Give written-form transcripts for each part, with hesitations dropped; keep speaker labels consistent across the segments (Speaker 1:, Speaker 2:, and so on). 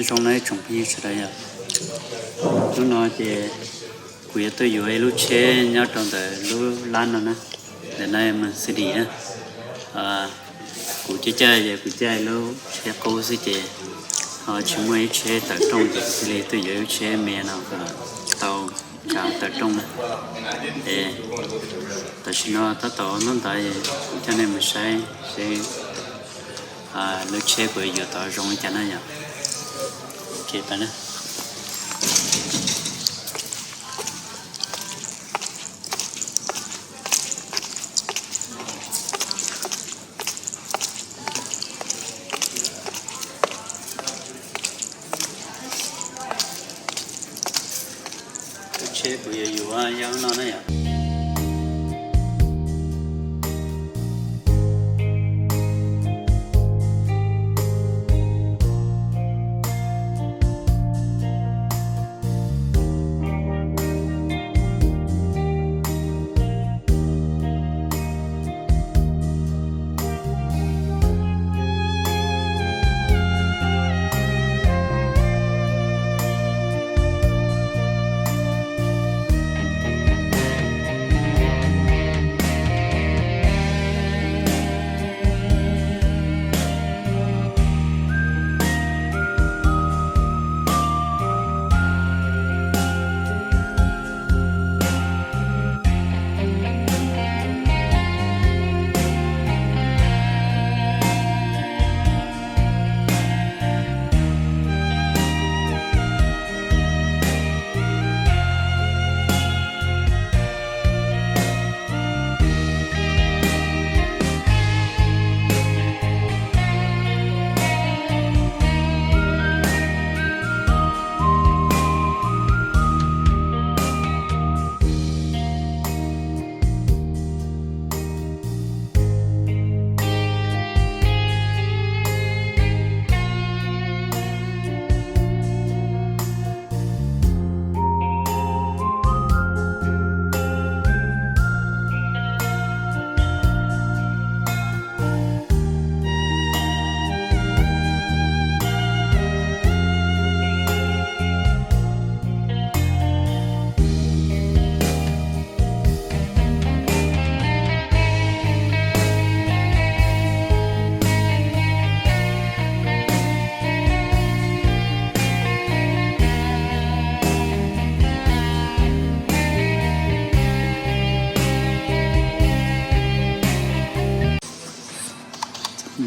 Speaker 1: trong này trồng phi sẽ đây à lúc nó thì cuối tôi yêu lúc chế nhớ trong đời lúc lan rồi nè để nay mình sẽ đi á cụ chơi cụ chơi lúc chế cô sẽ chơi họ chúng mới chế tập trung thì tôi yêu chế mẹ nào cả tàu cả tập trung để tại sao nó tàu nó tại cho nên mình sẽ lúc chế của yêu tàu rong cho nó nhở chế ta nè chế của yêu yêu nó này à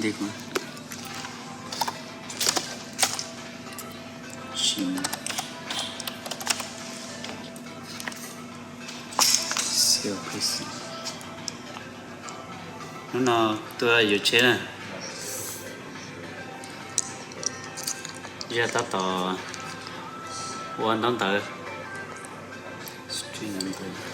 Speaker 1: देखो siêu crazy nó tôi yêu chế này giờ ta tỏ quan tâm tới string number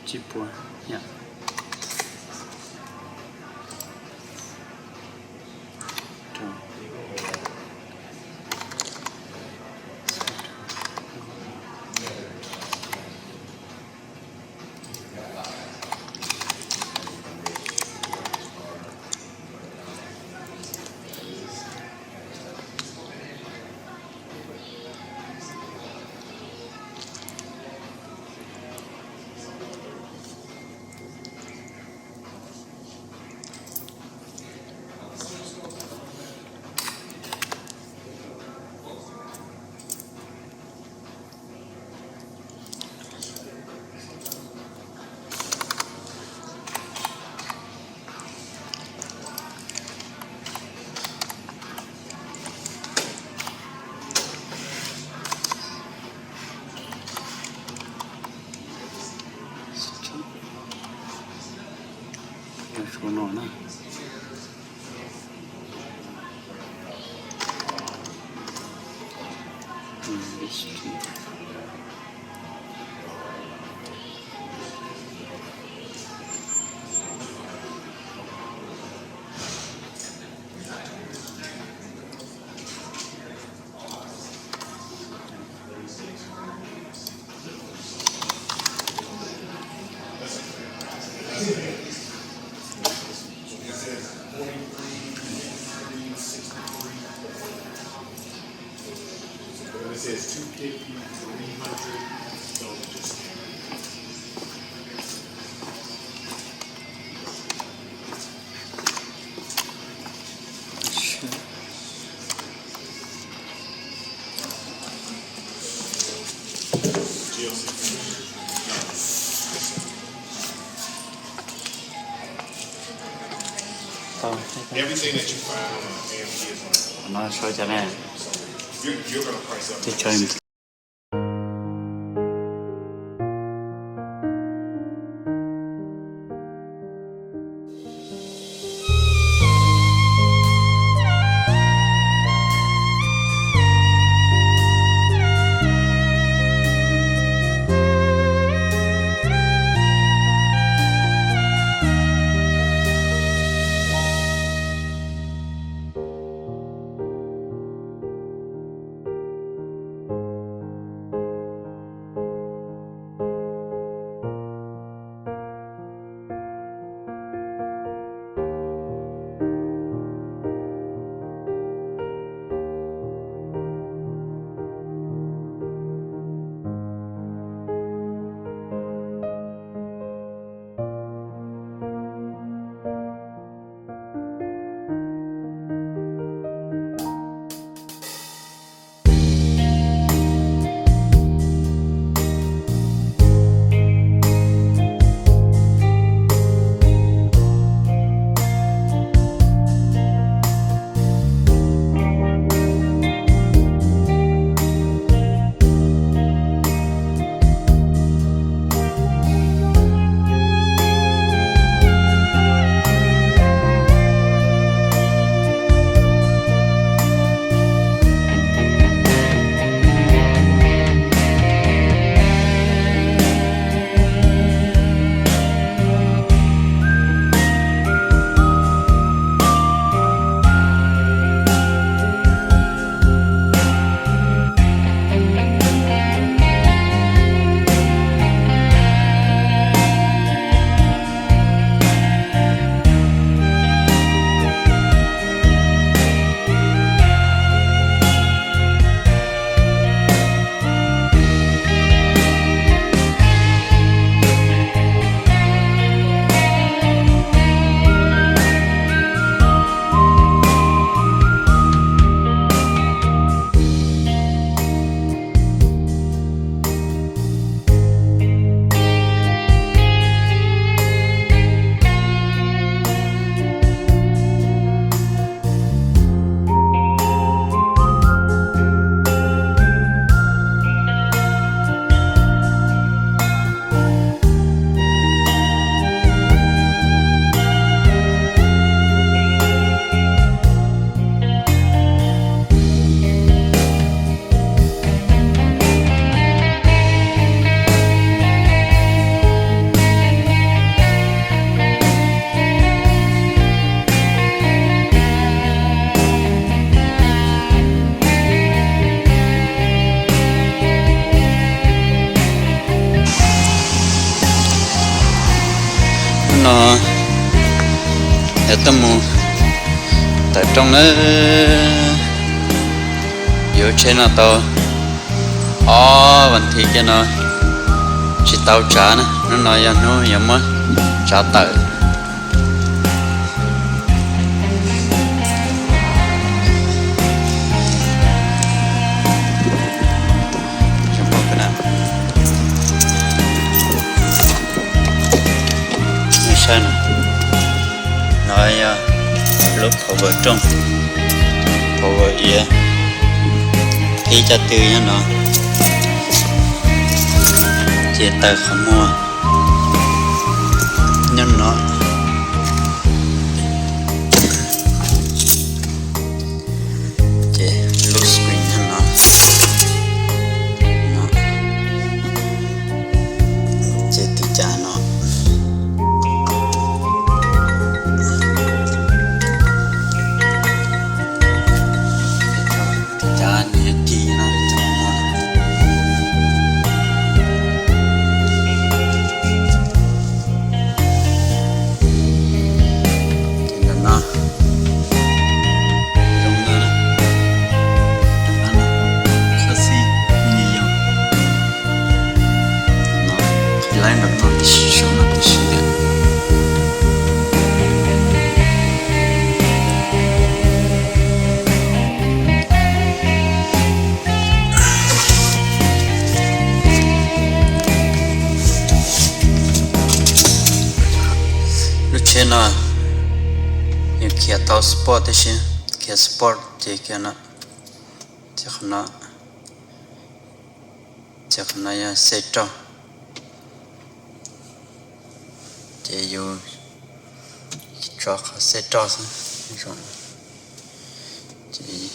Speaker 1: chip one, yeah. số nó nè
Speaker 2: It says 250, 300, so just. Everything that you find on AMD is on.
Speaker 1: nó soi cho nè
Speaker 2: You're gonna price up.
Speaker 1: thì chơi nó ở tâm mù tại trong nó yếu trên nó to vấn thì cái nó chỉ tàu trả nó nói ra nó giống mà trả tự sao nè nói lúc hậu vợ trong hậu vợ ý khi cho tư nhá nó chỉ tờ không mua nhưng nó là những kia tàu sport đấy chứ kia sport thì kia nó chắc nó ya sẽ trâu thì yêu cho sẽ trâu rồi thì